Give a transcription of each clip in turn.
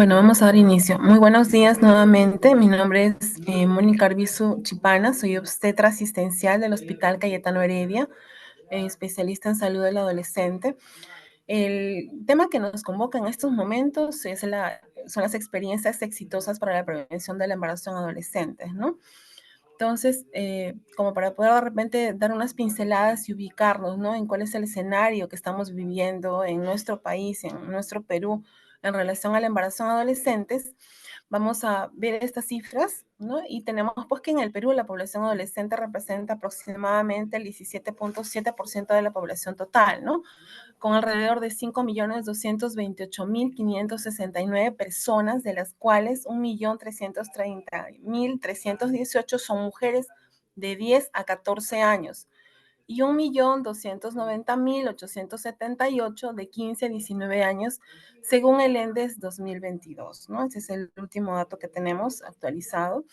Bueno, vamos a dar inicio. Muy buenos días nuevamente. Mi nombre es Mónica Arbizu Chipana, soy obstetra asistencial del Hospital Cayetano Heredia, especialista en salud del adolescente. El tema que nos convoca en estos momentos son las experiencias exitosas para la prevención del embarazo en adolescentes, ¿no? Entonces, como para poder de repente dar unas pinceladas y ubicarnos, ¿no? En cuál es el escenario que estamos viviendo en nuestro país, en nuestro Perú, en relación al embarazo en adolescentes, vamos a ver estas cifras, ¿no? Y tenemos pues que en el Perú la población adolescente representa aproximadamente el 17.7% de la población total, ¿no? Con alrededor de 5.228.569 personas, de las cuales 1.330.318 son mujeres de 10 a 14 años y 1.290.878 de 15 a 19 años, según el ENDES 2022, ¿no? Ese es el último dato que tenemos actualizado.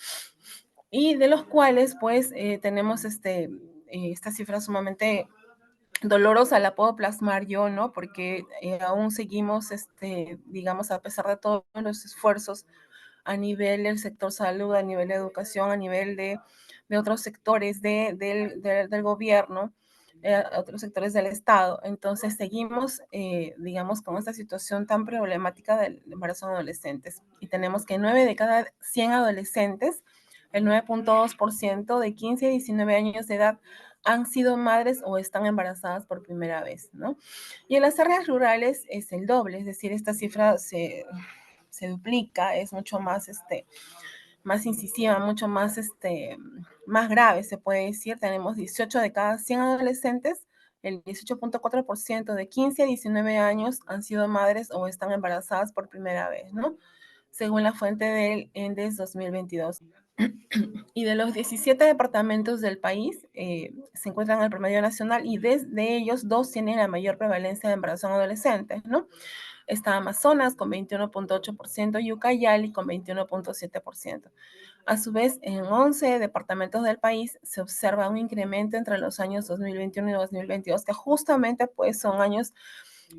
Y de los cuales, pues, tenemos esta cifra sumamente dolorosa, la puedo plasmar yo, ¿no? Porque aún seguimos, digamos, a pesar de todos los esfuerzos a nivel del sector salud, a nivel de educación, a nivel de otros sectores del gobierno, otros sectores del Estado. Entonces seguimos, digamos, con esta situación tan problemática del embarazo en adolescentes. Y tenemos que 9 de cada 100 adolescentes, el 9.2% de 15 a 19 años de edad, han sido madres o están embarazadas por primera vez, ¿no? Y en las áreas rurales es el doble, es decir, esta cifra se duplica, es mucho más, más incisiva, mucho más, más grave, se puede decir. Tenemos 18 de cada 100 adolescentes, el 18.4% de 15 a 19 años han sido madres o están embarazadas por primera vez, ¿no? Según la fuente del ENDES 2022. Y de los 17 departamentos del país se encuentran en el promedio nacional y de ellos dos tienen la mayor prevalencia de embarazo en adolescentes, ¿no? Está Amazonas con 21.8% y Ucayali con 21.7%. A su vez, en 11 departamentos del país se observa un incremento entre los años 2021 y 2022, que justamente pues son años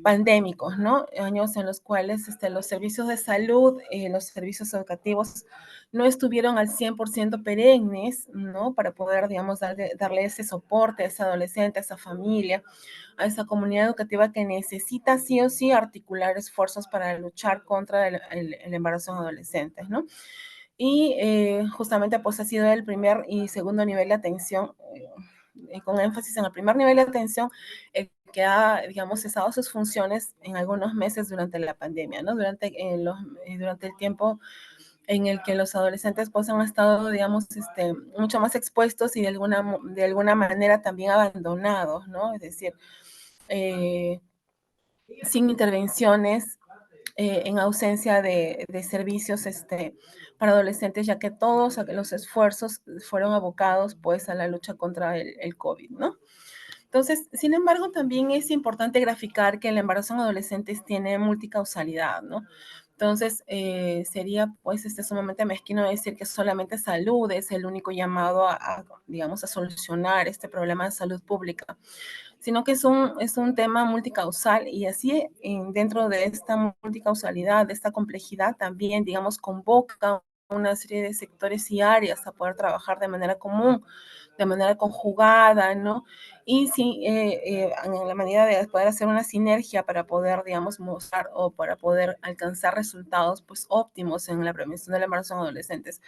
pandémicos, ¿no? Años en los cuales los servicios de salud, los servicios educativos no estuvieron al 100% perennes, ¿no? Para poder, digamos, darle ese soporte a ese adolescente, a esa familia, a esa comunidad educativa que necesita sí o sí articular esfuerzos para luchar contra el embarazo en adolescentes, ¿no? Y justamente pues ha sido el primer y segundo nivel de atención, con énfasis en el primer nivel de atención, que ha, digamos, cesado sus funciones en algunos meses durante la pandemia, ¿no? Durante el tiempo en el que los adolescentes pues han estado, digamos, mucho más expuestos y de alguna manera también abandonados, ¿no? Es decir, eh, sin intervenciones, en ausencia de servicios para adolescentes, ya que todos los esfuerzos fueron abocados pues a la lucha contra el COVID, ¿no? Entonces, sin embargo, también es importante graficar que el embarazo en adolescentes tiene multicausalidad, ¿no? Entonces, sería pues sumamente mezquino decir que solamente salud es el único llamado digamos, a solucionar este problema de salud pública, sino que es un tema multicausal y así dentro de esta multicausalidad, de esta complejidad, también, digamos, convoca una serie de sectores y áreas a poder trabajar de manera común, de manera conjugada, ¿no? Y sí, en la medida de poder hacer una sinergia para poder, digamos, mostrar o para poder alcanzar resultados, pues, óptimos en la prevención del embarazo en adolescentes,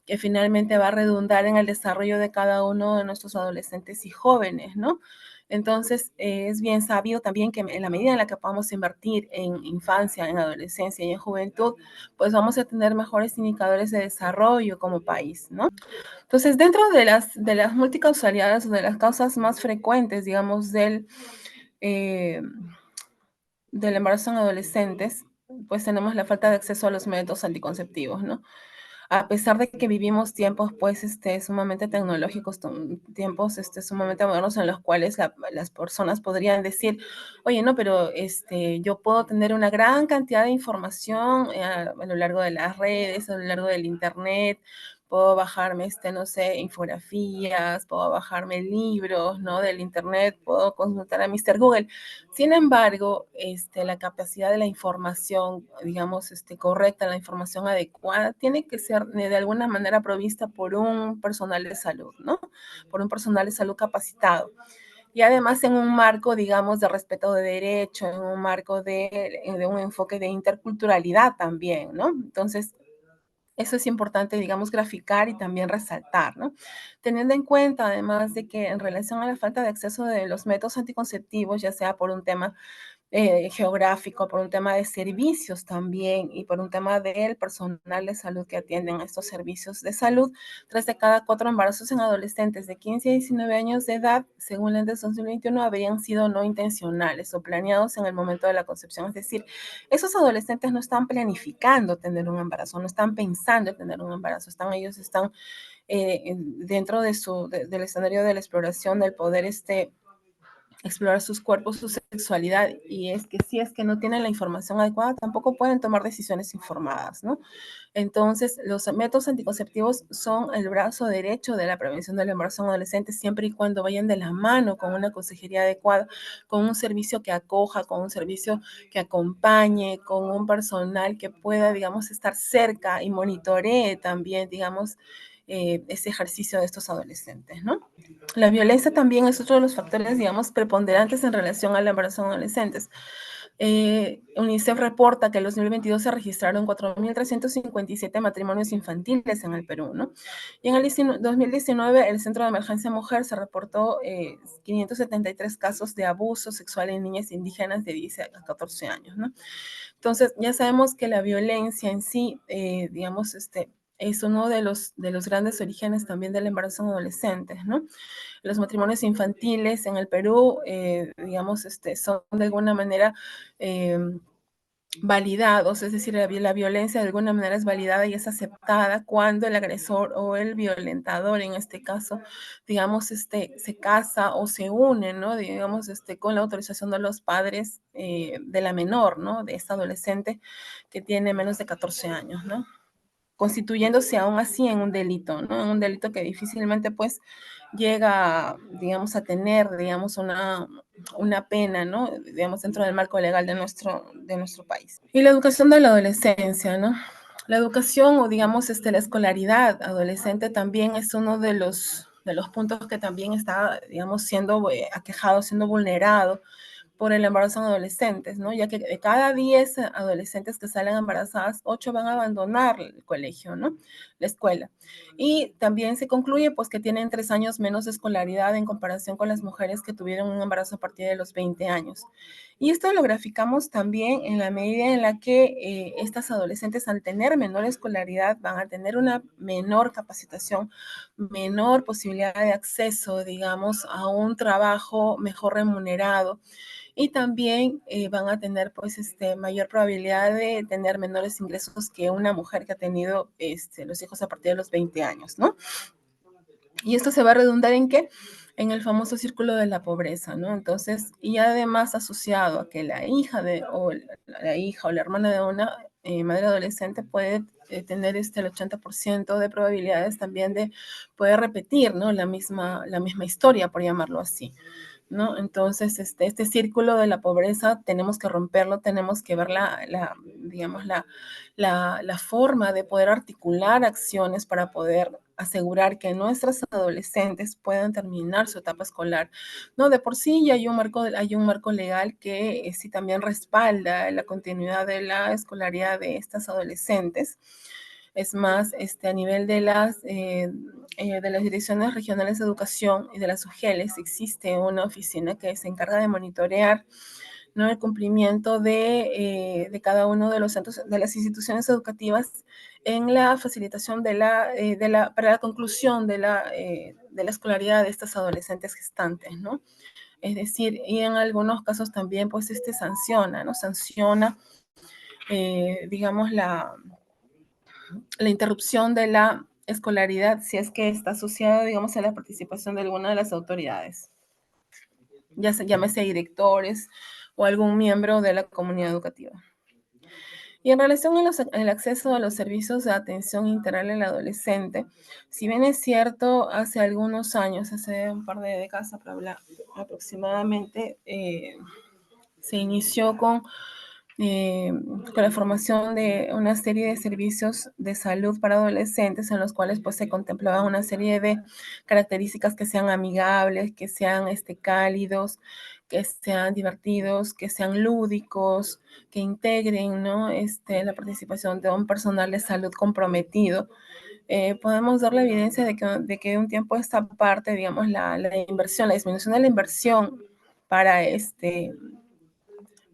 que finalmente va a redundar en el desarrollo de cada uno de nuestros adolescentes y jóvenes, ¿no? Entonces, es bien sabido también que en la medida en la que podamos invertir en infancia, en adolescencia y en juventud, pues vamos a tener mejores indicadores de desarrollo como país, ¿no? Entonces, dentro de las multicausalidades o de las causas más frecuentes, digamos, eh, del embarazo en adolescentes, pues tenemos la falta de acceso a los métodos anticonceptivos, ¿no? A pesar de que vivimos tiempos, pues, sumamente tecnológicos, tiempos, sumamente modernos en los cuales las personas podrían decir, oye, no, pero yo puedo tener una gran cantidad de información a lo largo de las redes, a lo largo del internet, puedo bajarme, no sé, infografías, puedo bajarme libros, ¿no? Del internet, puedo consultar a Mr. Google. Sin embargo, la capacidad de la información, digamos, correcta, la información adecuada, tiene que ser de alguna manera provista por un personal de salud, ¿no? Por un personal de salud capacitado. Y además en un marco, digamos, de respeto de derecho, en un marco de un enfoque de interculturalidad también, ¿no? Entonces, eso es importante, digamos, graficar y también resaltar, ¿no? Teniendo en cuenta, además, de que en relación a la falta de acceso de los métodos anticonceptivos, ya sea por un tema geográfico, por un tema de servicios también y por un tema del personal de salud que atienden a estos servicios de salud. 3 de cada 4 embarazos en adolescentes de 15 a 19 años de edad, según el ENDES 2021, habrían sido no intencionales o planeados en el momento de la concepción. Es decir, esos adolescentes no están planificando tener un embarazo, no están pensando en tener un embarazo, ellos están dentro del escenario de la exploración, del poder explorar sus cuerpos, su sexualidad, y es que si es que no tienen la información adecuada, tampoco pueden tomar decisiones informadas, ¿no? Entonces, los métodos anticonceptivos son el brazo derecho de la prevención del embarazo en adolescentes, siempre y cuando vayan de la mano con una consejería adecuada, con un servicio que acoja, con un servicio que acompañe, con un personal que pueda, digamos, estar cerca y monitoree también, digamos, ese ejercicio de estos adolescentes, ¿no? La violencia también es otro de los factores, digamos, preponderantes en relación al embarazo en adolescentes. UNICEF reporta que en el 2022 se registraron 4.357 matrimonios infantiles en el Perú, ¿no? Y en el 2019, el Centro de Emergencia Mujer se reportó 573 casos de abuso sexual en niñas indígenas de 10 a 14 años, ¿no? Entonces, ya sabemos que la violencia en sí, digamos, es uno de los grandes orígenes también del embarazo en adolescentes, ¿no? Los matrimonios infantiles en el Perú, digamos, son de alguna manera validados, es decir, la violencia de alguna manera es validada y es aceptada cuando el agresor o el violentador, en este caso, digamos, se casa o se une, ¿no? Digamos, con la autorización de los padres de la menor, ¿no? De esta adolescente que tiene menos de 14 años, ¿no? Constituyéndose aún así en un delito, ¿no? En un delito que difícilmente, pues, llega, digamos, a tener, digamos, una pena, ¿no? Digamos, dentro del marco legal de nuestro país. Y la educación de la adolescencia, ¿no? La educación o, digamos, la escolaridad adolescente también es uno de los puntos que también está, digamos, siendo aquejado, siendo vulnerado por el embarazo en adolescentes, ¿no? Ya que de cada 10 adolescentes que salen embarazadas, 8 van a abandonar el colegio, ¿no? La escuela. Y también se concluye, pues, que tienen 3 años menos de escolaridad en comparación con las mujeres que tuvieron un embarazo a partir de los 20 años. Y esto lo graficamos también en la medida en la que estas adolescentes, al tener menor escolaridad, van a tener una menor capacitación, menor posibilidad de acceso, digamos, a un trabajo mejor remunerado, y también van a tener, pues, mayor probabilidad de tener menores ingresos que una mujer que ha tenido los hijos a partir de los 20 años, ¿no? Y esto se va a redundar en qué? En el famoso círculo de la pobreza, ¿no? Entonces, y además asociado a que la hija o la hermana de una madre adolescente puede tener el 80% de probabilidades también de poder repetir, ¿no? La misma historia, por llamarlo así, ¿no? Entonces, este círculo de la pobreza tenemos que romperlo, tenemos que ver digamos, la forma de poder articular acciones para poder asegurar que nuestras adolescentes puedan terminar su etapa escolar, ¿no? De por sí ya hay un marco legal que sí también respalda la continuidad de la escolaridad de estas adolescentes. Es más, a nivel de las direcciones regionales de educación y de las UGELES existe una oficina que se encarga de monitorear, ¿no? El cumplimiento de cada uno de los centros, de las instituciones educativas en la facilitación para la conclusión de la escolaridad de estas adolescentes gestantes, ¿no? Es decir, y en algunos casos también, pues, sanciona, ¿no? Sanciona, digamos, la interrupción de la escolaridad si es que está asociada, digamos, a la participación de alguna de las autoridades, llámese directores o algún miembro de la comunidad educativa. Y en relación al acceso a los servicios de atención integral al adolescente, si bien es cierto, hace algunos años, hace un par de décadas aproximadamente, se inició con la formación de una serie de servicios de salud para adolescentes en los cuales pues se contemplaba una serie de características que sean amigables, que sean cálidos, que sean divertidos, que sean lúdicos, que integren, ¿no? La participación de un personal de salud comprometido. Podemos dar la evidencia de que un tiempo esta parte, digamos, la inversión, la disminución de la inversión para,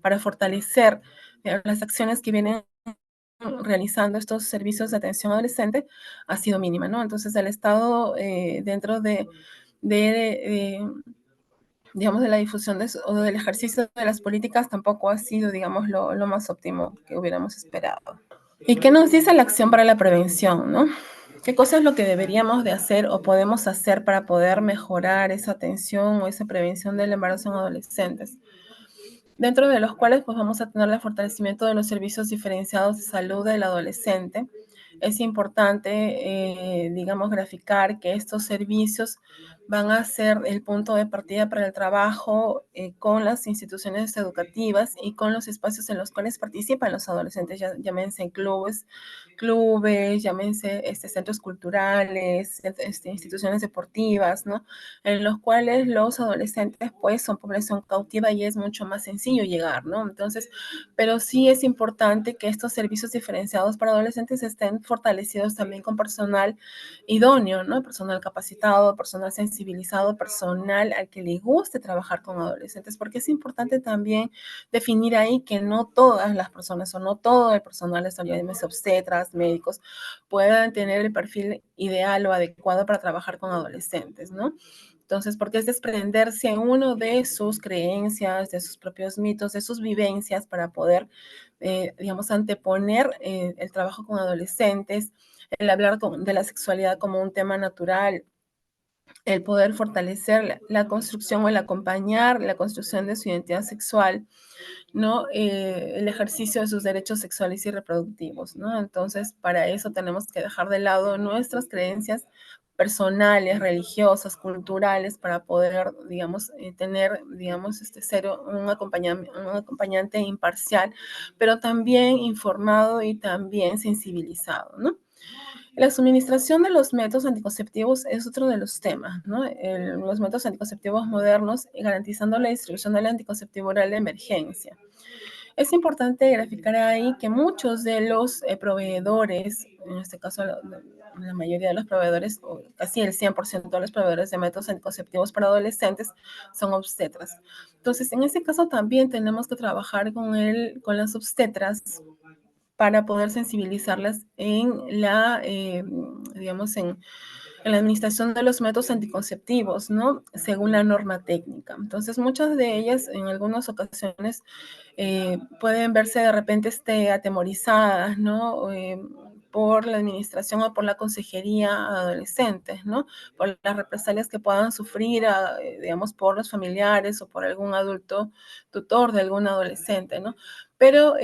para fortalecer las acciones que vienen realizando estos servicios de atención adolescente ha sido mínima, ¿no? Entonces, el Estado, dentro de, digamos, de la difusión o del ejercicio de las políticas tampoco ha sido, digamos, lo más óptimo que hubiéramos esperado. ¿Y qué nos dice la acción para la prevención, no? ¿Qué cosa es lo que deberíamos de hacer o podemos hacer para poder mejorar esa atención o esa prevención del embarazo en adolescentes? Dentro de los cuales pues vamos a tener el fortalecimiento de los servicios diferenciados de salud del adolescente. Es importante, digamos, graficar que estos servicios van a ser el punto de partida para el trabajo con las instituciones educativas y con los espacios en los cuales participan los adolescentes, llámense clubes, llámense centros culturales, instituciones deportivas, ¿no? En los cuales los adolescentes pues son población cautiva y es mucho más sencillo llegar, ¿no? Entonces, pero sí es importante que estos servicios diferenciados para adolescentes estén fortalecidos también con personal idóneo, ¿no? Personal capacitado, personal sensibilizado, personal al que le guste trabajar con adolescentes, porque es importante también definir ahí que no todas las personas o no todo el personal de salud, obstetras, médicos, puedan tener el perfil ideal o adecuado para trabajar con adolescentes, ¿no? Entonces, porque es desprenderse uno de sus creencias, de sus propios mitos, de sus vivencias para poder, digamos, anteponer el trabajo con adolescentes, el hablar de la sexualidad como un tema natural, el poder fortalecer la construcción o el acompañar la construcción de su identidad sexual, ¿no? El ejercicio de sus derechos sexuales y reproductivos, ¿no? Entonces, para eso tenemos que dejar de lado nuestras creencias personales, religiosas, culturales, para poder, digamos, tener, digamos, ser un acompañante imparcial, pero también informado y también sensibilizado, ¿no? La suministración de los métodos anticonceptivos es otro de los temas, ¿no? Los métodos anticonceptivos modernos garantizando la distribución del anticonceptivo oral de emergencia. Es importante graficar ahí que muchos de los proveedores, en este caso la mayoría de los proveedores, o casi el 100% de los proveedores de métodos anticonceptivos para adolescentes son obstetras. Entonces, en ese caso también tenemos que trabajar con las obstetras para poder sensibilizarlas digamos, en la administración de los métodos anticonceptivos, ¿no? Según la norma técnica. Entonces, muchas de ellas en algunas ocasiones pueden verse de repente atemorizadas, ¿no? Por la administración o por la consejería a adolescentes, ¿no? Por las represalias que puedan sufrir, digamos, por los familiares o por algún adulto tutor de algún adolescente, ¿no? Pero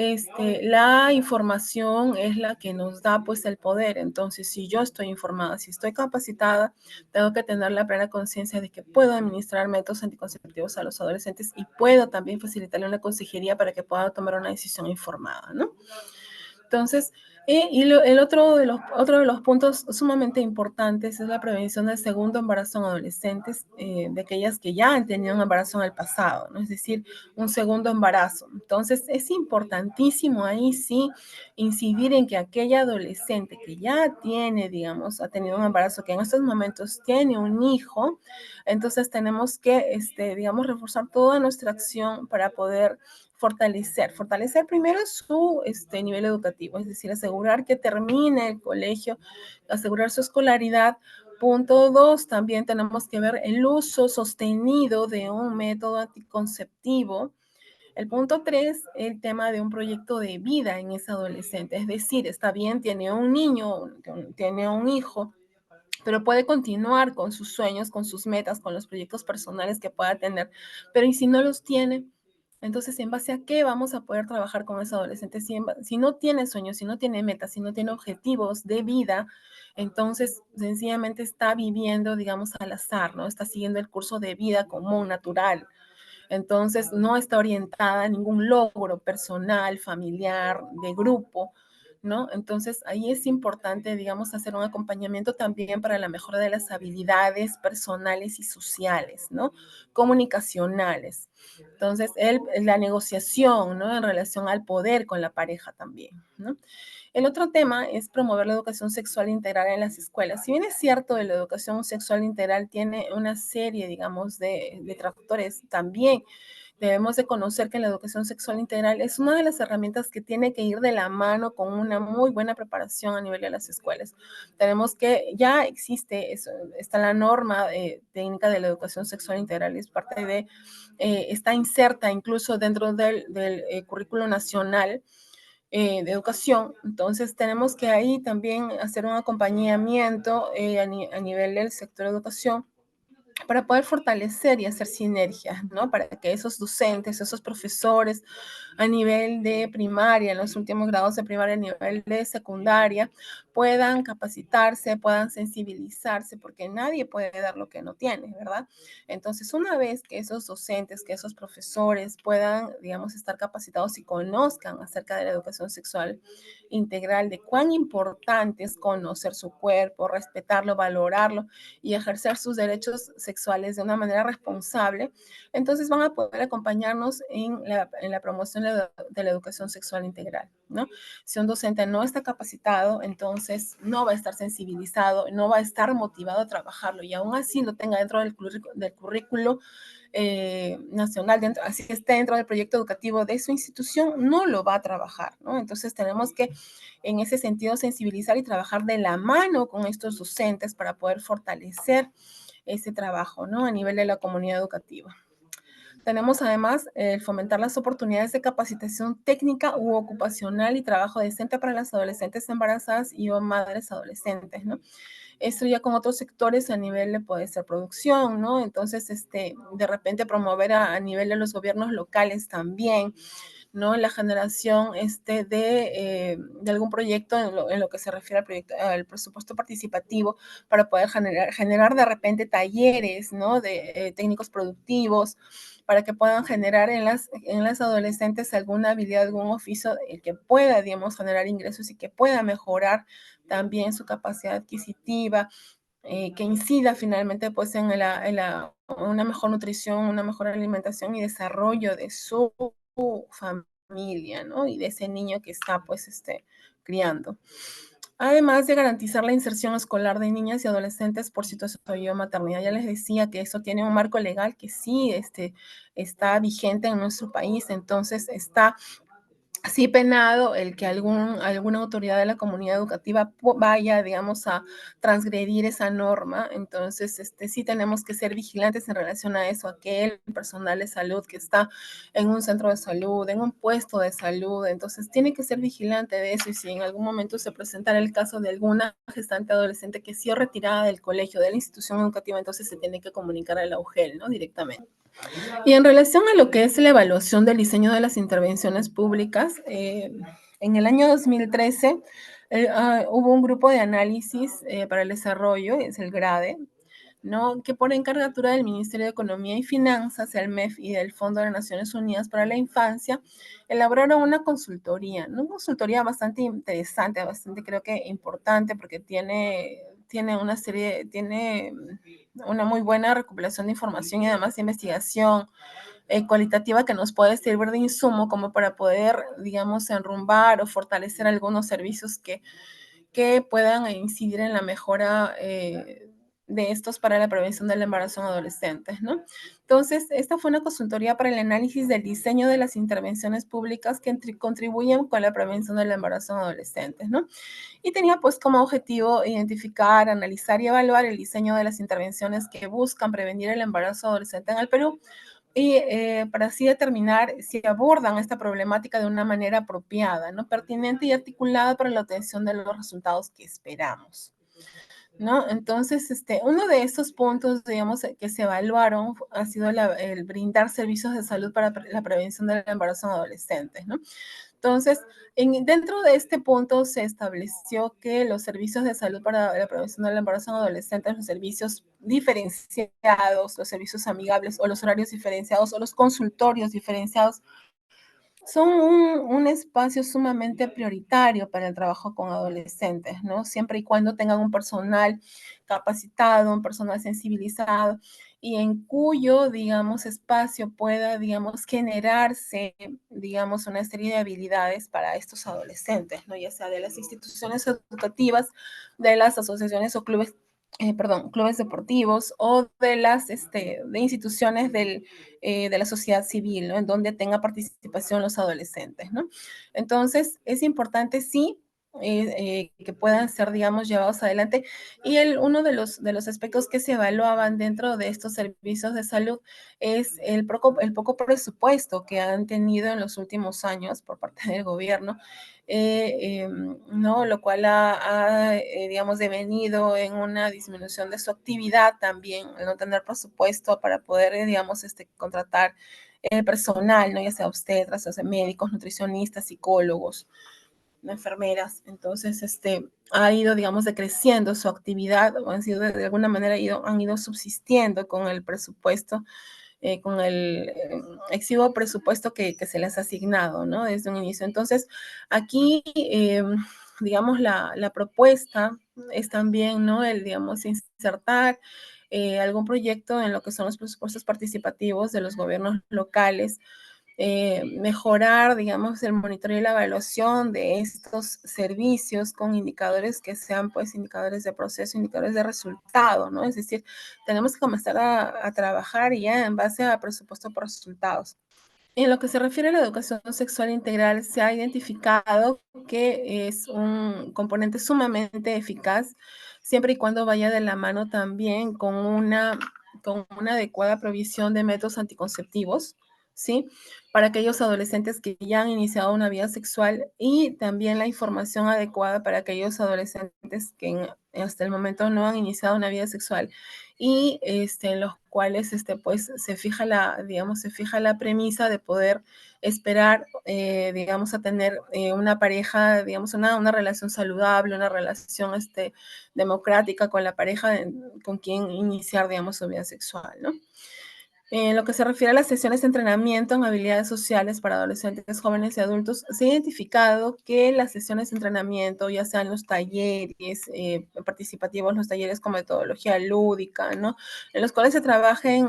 la información es la que nos da pues el poder. Entonces, si yo estoy informada, si estoy capacitada, tengo que tener la plena conciencia de que puedo administrar métodos anticonceptivos a los adolescentes y puedo también facilitarle una consejería para que pueda tomar una decisión informada, ¿no? Entonces, el otro de los puntos sumamente importantes es la prevención del segundo embarazo en adolescentes, de aquellas que ya han tenido un embarazo en el pasado, ¿no? Es decir, un segundo embarazo. Entonces, es importantísimo ahí sí incidir en que aquella adolescente que ya tiene, digamos, ha tenido un embarazo, que en estos momentos tiene un hijo, entonces tenemos que, digamos, reforzar toda nuestra acción para poder fortalecer primero su nivel educativo, es decir, asegurar que termine el colegio, asegurar su escolaridad. Punto dos, también tenemos que ver el uso sostenido de un método anticonceptivo. El punto tres, el tema de un proyecto de vida en ese adolescente, es decir, está bien, tiene un niño, tiene un hijo, pero puede continuar con sus sueños, con sus metas, con los proyectos personales que pueda tener, pero ¿y si no los tiene? Entonces, ¿en base a qué vamos a poder trabajar con ese adolescente? Si no tiene sueños, si no tiene metas, si no tiene objetivos de vida, entonces sencillamente está viviendo, digamos, al azar, ¿no? Está siguiendo el curso de vida común, natural. Entonces, no está orientada a ningún logro personal, familiar, de grupo, ¿no? Entonces, ahí es importante, digamos, hacer un acompañamiento también para la mejora de las habilidades personales y sociales, ¿no? Comunicacionales. Entonces, la negociación, ¿no? En relación al poder con la pareja también, ¿no? El otro tema es promover la educación sexual integral en las escuelas. Si bien es cierto, la educación sexual integral tiene una serie, digamos, de detractores, también debemos de conocer que la educación sexual integral es una de las herramientas que tiene que ir de la mano con una muy buena preparación a nivel de las escuelas. Tenemos que, ya existe, eso, está la norma técnica de la educación sexual integral, es parte de, está inserta incluso dentro del currículo nacional de educación. Entonces, tenemos que ahí también hacer un acompañamiento a nivel del sector de educación para poder fortalecer y hacer sinergias, ¿no? Para que esos docentes, esos profesores a nivel de primaria, en los últimos grados de primaria, a nivel de secundaria, puedan capacitarse, puedan sensibilizarse, porque nadie puede dar lo que no tiene, ¿verdad? Entonces, una vez que esos docentes, que esos profesores puedan, digamos, estar capacitados y conozcan acerca de la educación sexual integral, de cuán importante es conocer su cuerpo, respetarlo, valorarlo y ejercer sus derechos sexuales de una manera responsable, entonces van a poder acompañarnos en la promoción de la educación sexual integral, ¿no? Si un docente no está capacitado, entonces no va a estar sensibilizado, no va a estar motivado a trabajarlo y aún así lo tenga dentro del currículo nacional, dentro, así que esté dentro del proyecto educativo de su institución, no lo va a trabajar, ¿no? Entonces tenemos que en ese sentido sensibilizar y trabajar de la mano con estos docentes para poder fortalecer ese trabajo, ¿no? A nivel de la comunidad educativa. Tenemos además el fomentar las oportunidades de capacitación técnica u ocupacional y trabajo decente para las adolescentes embarazadas y o madres adolescentes, ¿no? Esto ya con otros sectores a nivel de puede ser producción, ¿no? Entonces, de repente promover a nivel de los gobiernos locales también, ¿no? La generación de algún proyecto en lo que se refiere al, proyecto, al presupuesto participativo para poder generar de repente talleres, ¿no? De técnicos productivos para que puedan generar en las adolescentes alguna habilidad, algún oficio que pueda, digamos, generar ingresos y que pueda mejorar también su capacidad adquisitiva, que incida finalmente pues una mejor nutrición, una mejor alimentación y desarrollo de su familia, ¿no? Y de ese niño que está pues criando. Además de garantizar la inserción escolar de niñas y adolescentes por situación de maternidad. Ya les decía que eso tiene un marco legal que sí está vigente en nuestro país, entonces está sí penado el que alguna autoridad de la comunidad educativa vaya, digamos, a transgredir esa norma. Entonces, sí tenemos que ser vigilantes en relación a eso, a que el personal de salud que está en un centro de salud, en un puesto de salud, entonces tiene que ser vigilante de eso y si en algún momento se presentara el caso de alguna gestante adolescente que sí retirada del colegio, de la institución educativa, entonces se tiene que comunicar a la UGEL, ¿no? Directamente. Y en relación a lo que es la evaluación del diseño de las intervenciones públicas, en el año 2013 hubo un grupo de análisis para el desarrollo, es el GRADE, ¿no? Que por encargatura del Ministerio de Economía y Finanzas, el MEF y del Fondo de las Naciones Unidas para la Infancia, elaboraron una consultoría, ¿no? Una consultoría bastante interesante, bastante creo que importante porque tiene una serie, tiene una muy buena recopilación de información y además de investigación cualitativa que nos puede servir de insumo como para poder, digamos, enrumbar o fortalecer algunos servicios que puedan incidir en la mejora de estos para la prevención del embarazo en adolescentes, ¿no? Entonces, esta fue una consultoría para el análisis del diseño de las intervenciones públicas que contribuyen con la prevención del embarazo en adolescentes, ¿no? Y tenía pues como objetivo identificar, analizar y evaluar el diseño de las intervenciones que buscan prevenir el embarazo adolescente en el Perú y para así determinar si abordan esta problemática de una manera apropiada, ¿no? Pertinente y articulada para la obtención de los resultados que esperamos. ¿no? Entonces, uno de estos puntos, digamos, que se evaluaron ha sido el brindar servicios de salud para la prevención del embarazo en adolescentes, ¿no? Entonces, dentro de este punto se estableció que los servicios de salud para la prevención del embarazo en adolescentes, los servicios diferenciados, los servicios amigables o los horarios diferenciados o los consultorios diferenciados son un espacio sumamente prioritario para el trabajo con adolescentes, ¿no? Siempre y cuando tengan un personal capacitado, un personal sensibilizado y en cuyo, digamos, espacio pueda, digamos, generarse, digamos, una serie de habilidades para estos adolescentes, ¿no? Ya sea de las instituciones educativas, de las asociaciones o clubes, perdón, clubes deportivos o de las de instituciones de la sociedad civil, ¿no? En donde tenga participación los adolescentes, ¿no? Entonces, es importante, sí, que puedan ser, digamos, llevados adelante. Y uno de los aspectos que se evaluaban dentro de estos servicios de salud es el poco presupuesto que han tenido en los últimos años por parte del gobierno, ¿no? Lo cual digamos, devenido en una disminución de su actividad también, el no tener presupuesto para poder, digamos, contratar personal, ¿no? Ya sea obstetras, o sea, médicos, nutricionistas, psicólogos, ¿no? Enfermeras. Entonces, ha ido, digamos, decreciendo su actividad, o han sido, de alguna manera, han ido subsistiendo con el presupuesto, con el exiguo presupuesto que se les ha asignado, ¿no? Desde un inicio. Entonces, aquí, digamos, la propuesta es también, ¿no? El, digamos, insertar algún proyecto en lo que son los presupuestos participativos de los gobiernos locales, mejorar, digamos, el monitoreo y la evaluación de estos servicios con indicadores que sean, pues, indicadores de proceso, indicadores de resultado, ¿no? Es decir, tenemos que comenzar a trabajar ya en base a presupuesto por resultados. En lo que se refiere a la educación sexual integral, se ha identificado que es un componente sumamente eficaz, siempre y cuando vaya de la mano también con una adecuada provisión de métodos anticonceptivos, ¿sí? Para aquellos adolescentes que ya han iniciado una vida sexual y también la información adecuada para aquellos adolescentes que hasta el momento no han iniciado una vida sexual y en los cuales pues se fija digamos, se fija la premisa de poder esperar, digamos, a tener una pareja, digamos, una relación saludable, una relación democrática con la pareja con quien iniciar, digamos, su vida sexual, ¿no? En lo que se refiere a las sesiones de entrenamiento en habilidades sociales para adolescentes, jóvenes y adultos, se ha identificado que las sesiones de entrenamiento, ya sean los talleres participativos, los talleres con metodología lúdica, ¿no? En los cuales se trabajen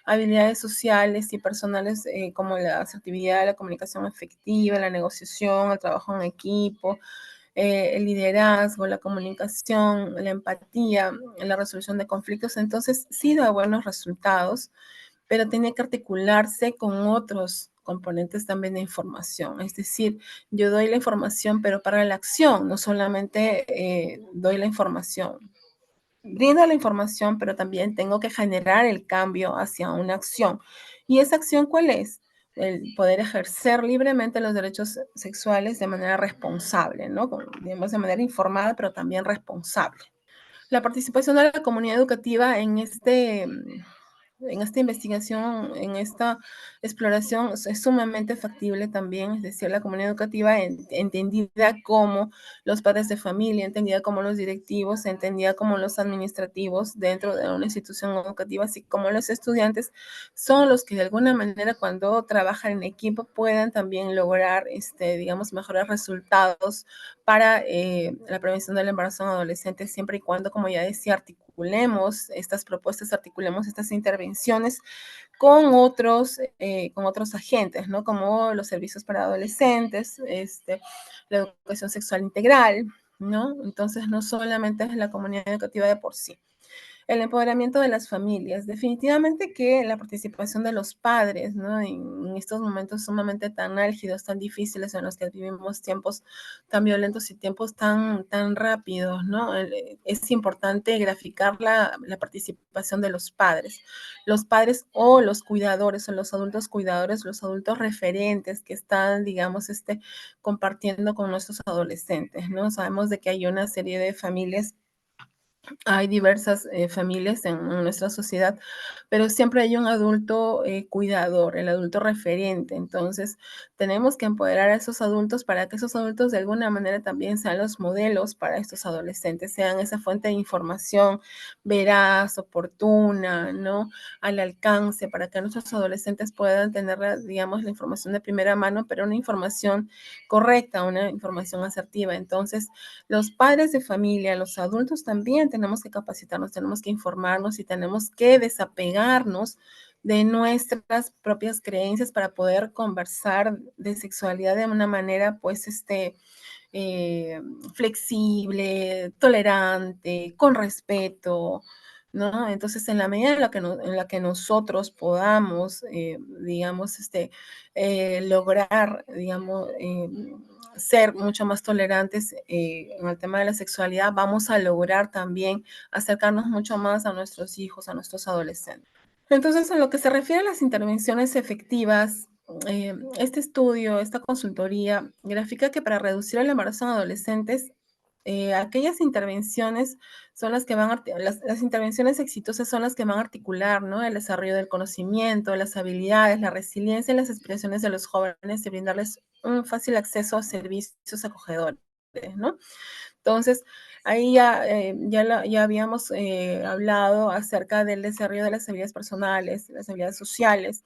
habilidades sociales y personales como la asertividad, la comunicación efectiva, la negociación, el trabajo en equipo, el liderazgo, la comunicación, la empatía, la resolución de conflictos. Entonces, sí da buenos resultados, pero tiene que articularse con otros componentes también de información. Es decir, yo doy la información, pero para la acción, no solamente doy la información. Brindo la información, pero también tengo que generar el cambio hacia una acción. ¿Y esa acción cuál es? El poder ejercer libremente los derechos sexuales de manera responsable, ¿no? Digamos, de manera informada, pero también responsable. La participación de la comunidad educativa en esta investigación, en esta exploración, es sumamente factible también, es decir, la comunidad educativa entendida como los padres de familia, entendida como los directivos, entendida como los administrativos dentro de una institución educativa, así como los estudiantes, son los que de alguna manera cuando trabajan en equipo puedan también lograr, digamos, mejores resultados para la prevención del embarazo en adolescentes, siempre y cuando, como ya decía, articulemos estas propuestas, articulemos estas intervenciones con otros agentes, ¿no? Como los servicios para adolescentes, la educación sexual integral, ¿no? Entonces, no solamente es la comunidad educativa de por sí. El empoderamiento de las familias. Definitivamente que la participación de los padres, ¿no? En estos momentos sumamente tan álgidos, tan difíciles en los que vivimos tiempos tan violentos y tiempos tan rápidos, ¿no? Es importante graficar la participación de los padres o los cuidadores o los adultos cuidadores, los adultos referentes que están, digamos, compartiendo con nuestros adolescentes, ¿no? Sabemos de que hay una serie de familias Hay diversas familias en nuestra sociedad, pero siempre hay un adulto cuidador, el adulto referente. Entonces, tenemos que empoderar a esos adultos para que esos adultos de alguna manera también sean los modelos para estos adolescentes, sean esa fuente de información veraz, oportuna, ¿no? Al alcance, para que nuestros adolescentes puedan tener, digamos, la información de primera mano, pero una información correcta, una información asertiva. Entonces, los padres de familia, los adultos también tenemos que capacitarnos, tenemos que informarnos y tenemos que desapegarnos de nuestras propias creencias para poder conversar de sexualidad de una manera, pues, eh, flexible, tolerante, con respeto, ¿no? Entonces, en la medida en la que nosotros podamos, digamos, lograr, digamos, ser mucho más tolerantes en el tema de la sexualidad, vamos a lograr también acercarnos mucho más a nuestros hijos, a nuestros adolescentes. Entonces, en lo que se refiere a las intervenciones efectivas, este estudio, esta consultoría, grafica que para reducir el embarazo en adolescentes, aquellas intervenciones son las que las intervenciones exitosas son las que van a articular, ¿no? El desarrollo del conocimiento, las habilidades, la resiliencia y las aspiraciones de los jóvenes y brindarles un fácil acceso a servicios acogedores, ¿no? Entonces, ahí ya habíamos hablado acerca del desarrollo de las habilidades personales, las habilidades sociales,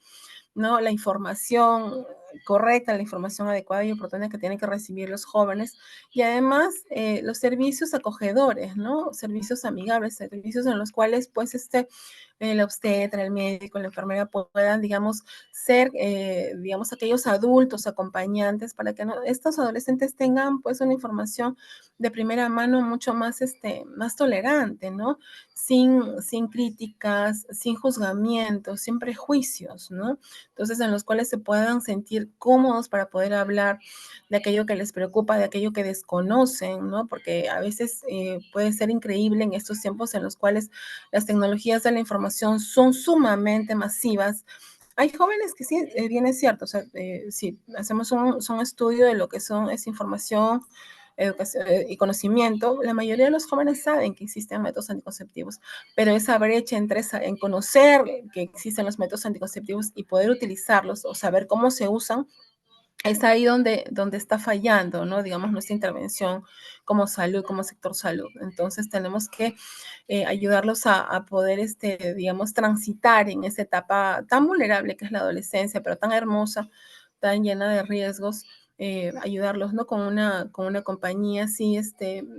¿no? La información correcta, la información adecuada y oportuna que tienen que recibir los jóvenes y además los servicios acogedores, ¿no? Servicios amigables, servicios en los cuales pues el obstetra, el médico, la enfermera puedan, digamos, ser, digamos, aquellos adultos acompañantes para que estos adolescentes tengan pues una información de primera mano mucho más, más tolerante, ¿no? Sin críticas, sin juzgamientos, sin prejuicios, ¿no? Entonces, en los cuales se puedan sentir cómodos para poder hablar de aquello que les preocupa, de aquello que desconocen, ¿no? Porque a veces puede ser increíble en estos tiempos en los cuales las tecnologías de la información son sumamente masivas. Hay jóvenes que sí, bien es cierto, o sea, si hacemos un estudio de lo que es información, educación y conocimiento, la mayoría de los jóvenes saben que existen métodos anticonceptivos, pero esa brecha entre en conocer que existen los métodos anticonceptivos y poder utilizarlos o saber cómo se usan, es ahí donde está fallando, ¿no? Digamos, nuestra intervención como salud, como sector salud. Entonces, tenemos que ayudarlos a poder, digamos, transitar en esa etapa tan vulnerable que es la adolescencia, pero tan hermosa, tan llena de riesgos, ayudarlos, ¿no? Con una compañía así,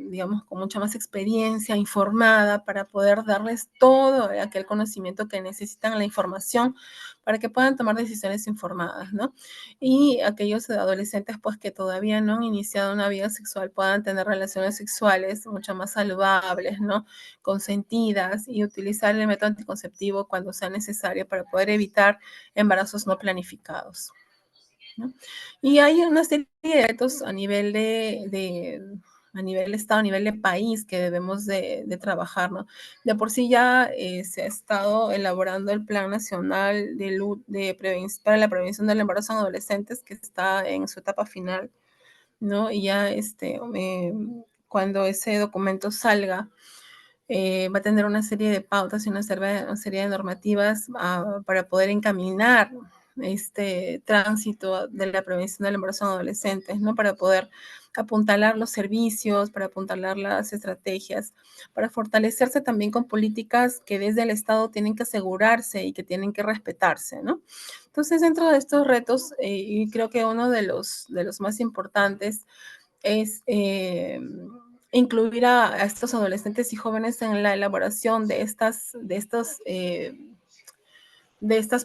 digamos, con mucha más experiencia, informada, para poder darles todo aquel conocimiento que necesitan, la información, para que puedan tomar decisiones informadas, ¿no? Y aquellos adolescentes, pues, que todavía no han iniciado una vida sexual, puedan tener relaciones sexuales mucho más saludables, ¿no? Consentidas y utilizar el método anticonceptivo cuando sea necesario para poder evitar embarazos no planificados, ¿no? Y hay una serie de retos a nivel a nivel de Estado, a nivel de país que debemos de trabajar, ¿no? De por sí ya se ha estado elaborando el Plan Nacional para la Prevención del Embarazo en Adolescentes, que está en su etapa final, ¿no? Y ya cuando ese documento salga, va a tener una serie de pautas y una serie de normativas para poder encaminar este tránsito de la prevención del embarazo en adolescentes, ¿no? Para poder apuntalar los servicios, para apuntalar las estrategias, para fortalecerse también con políticas que desde el Estado tienen que asegurarse y que tienen que respetarse, ¿no? Entonces, dentro de estos retos, y creo que uno de los más importantes es incluir a estos adolescentes y jóvenes en la elaboración de estas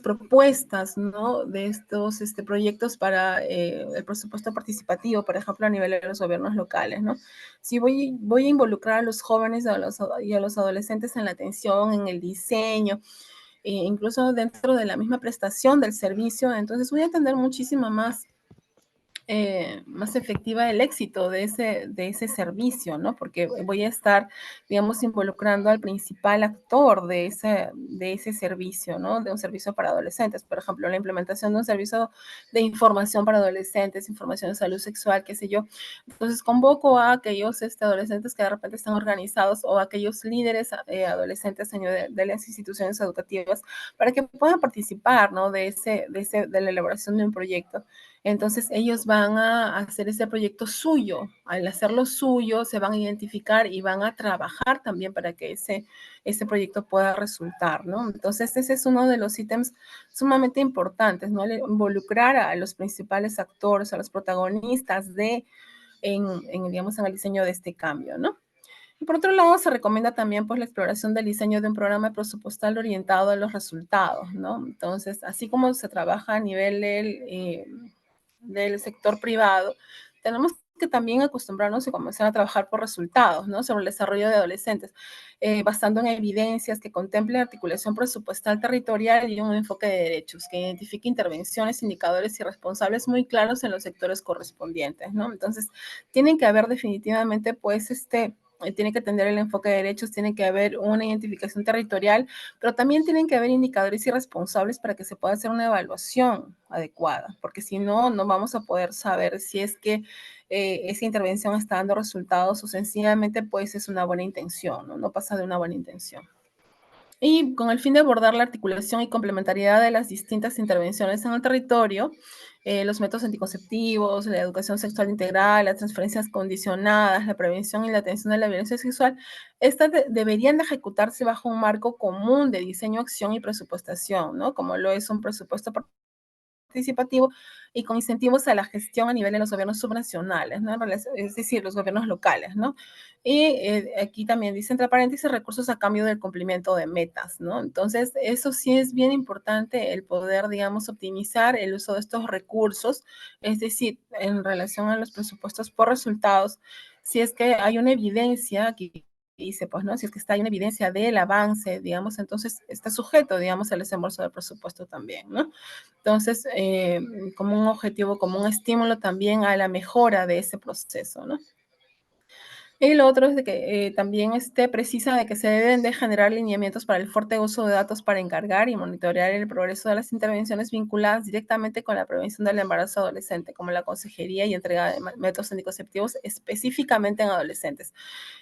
propuestas, ¿no? De estos proyectos para el presupuesto participativo, por ejemplo, a nivel de los gobiernos locales, ¿no? Si voy a involucrar a los jóvenes y a los adolescentes en la atención, en el diseño, incluso dentro de la misma prestación del servicio, entonces voy a tener muchísima más más efectiva el éxito de ese servicio, ¿no? Porque voy a estar, digamos, involucrando al principal actor de ese servicio, ¿no? De un servicio para adolescentes. Por ejemplo, la implementación de un servicio de información para adolescentes, información de salud sexual, qué sé yo. Entonces, convoco a aquellos adolescentes que de repente están organizados o a aquellos líderes adolescentes de las instituciones educativas para que puedan participar, ¿no? De la elaboración de un proyecto. Entonces ellos van a hacer ese proyecto suyo. Al hacerlo suyo, se van a identificar y van a trabajar también para que ese proyecto pueda resultar, ¿no? Entonces ese es uno de los ítems sumamente importantes, ¿no? Involucrar a los principales actores, a los protagonistas digamos, en el diseño de este cambio, ¿no? Y por otro lado, se recomienda también pues, la exploración del diseño de un programa presupuestal orientado a los resultados, ¿no? Entonces, así como se trabaja a nivel del sector privado, tenemos que también acostumbrarnos y comenzar a trabajar por resultados, ¿no? Sobre el desarrollo de adolescentes, basando en evidencias que contemplen articulación presupuestal territorial y un enfoque de derechos, que identifique intervenciones, indicadores y responsables muy claros en los sectores correspondientes, ¿no? Entonces, tienen que haber definitivamente, pues, tiene que tener el enfoque de derechos, tiene que haber una identificación territorial, pero también tienen que haber indicadores y responsables para que se pueda hacer una evaluación adecuada, porque si no, no vamos a poder saber si es que esa intervención está dando resultados o sencillamente pues es una buena intención, ¿no? No pasa de una buena intención. Y con el fin de abordar la articulación y complementariedad de las distintas intervenciones en el territorio, los métodos anticonceptivos, la educación sexual integral, las transferencias condicionadas, la prevención y la atención de la violencia sexual, estas deberían de ejecutarse bajo un marco común de diseño, acción y presupuestación, ¿no? Como lo es un presupuesto participativo y con incentivos a la gestión a nivel de los gobiernos subnacionales, ¿no? Es decir, los gobiernos locales, ¿no? Y aquí también dice, entre paréntesis, recursos a cambio del cumplimiento de metas, ¿no? Entonces, eso sí es bien importante el poder, digamos, optimizar el uso de estos recursos, es decir, en relación a los presupuestos por resultados, si es que hay una evidencia que dice, pues, ¿no? Si es que hay una evidencia del avance, digamos, entonces está sujeto, digamos, al desembolso del presupuesto también, ¿no? Entonces, como un objetivo, como un estímulo también a la mejora de ese proceso, ¿no? Y lo otro es de que también precisa de que se deben de generar lineamientos para el fuerte uso de datos para encargar y monitorear el progreso de las intervenciones vinculadas directamente con la prevención del embarazo adolescente, como la consejería y entrega de métodos anticonceptivos específicamente en adolescentes.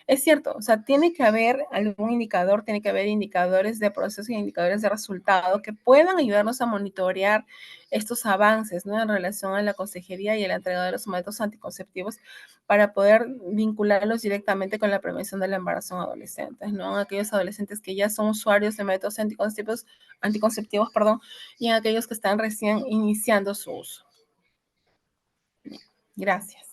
Es cierto, o sea, tiene que haber algún indicador, tiene que haber indicadores de proceso y indicadores de resultado que puedan ayudarnos a monitorear estos avances, ¿no? En relación a la consejería y la entrega de los métodos anticonceptivos para poder vincularlos directamente con la prevención del embarazo en adolescentes, ¿no? En aquellos adolescentes que ya son usuarios de métodos anticonceptivos, perdón, y en aquellos que están recién iniciando su uso. Gracias.